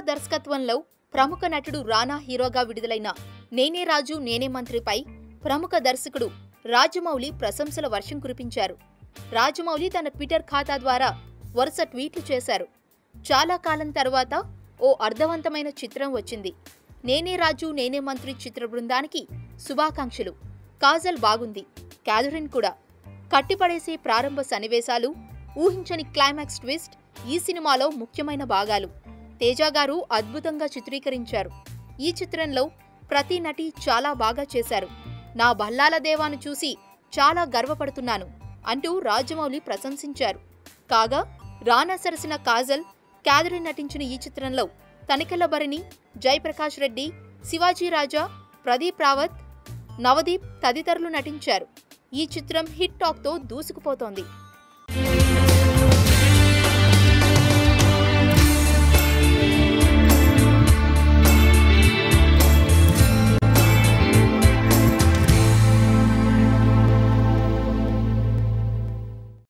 దర్శకత్వంలో ప్రముఖ నటుడు రానా హీరోగా విడుదలైన నేనే రాజు నేనే మంత్రిపై ప్రముఖ దర్శకుడు రాజమౌళి ప్రశంసల వర్షం కురిపించారు. రాజమౌళి తన ట్విట్టర్ ఖాతా ద్వారా వరుస ట్వీట్లు చేశారు. చాలా కాలం తర్వాత ఓ అర్థవంతమైన చిత్రం వచ్చింది. నేనే రాజు నేనే మంత్రి చిత్ర బృందానికి శుభాకాంక్షలు. కాజల్ బాగుంది, క్యాథరిన్ కూడా. కట్టిపడేసే ప్రారంభ సన్నివేశాలు, ఊహించని క్లైమాక్స్ ట్విస్ట్ ఈ సినిమాలో ముఖ్యమైన భాగాలు. తేజ గారు అద్భుతంగా చిత్రీకరించారు. ఈ చిత్రంలో ప్రతి నటి చాలా బాగా చేశారు. నా భల్లాల దేవాను చూసి చాలా గర్వపడుతున్నాను అంటూ రాజమౌళి ప్రశంసించారు. కాగా రానా సరసన కాజల్, క్యాథరిన్ నటించిన ఈ చిత్రంలో తనికెళ్ల భరణి, జయప్రకాష్ రెడ్డి, శివాజీ రాజా, ప్రదీప్ రావత్, నవదీప్ తదితరులు నటించారు. ఈ చిత్రం హిట్ టాక్తో దూసుకుపోతోంది.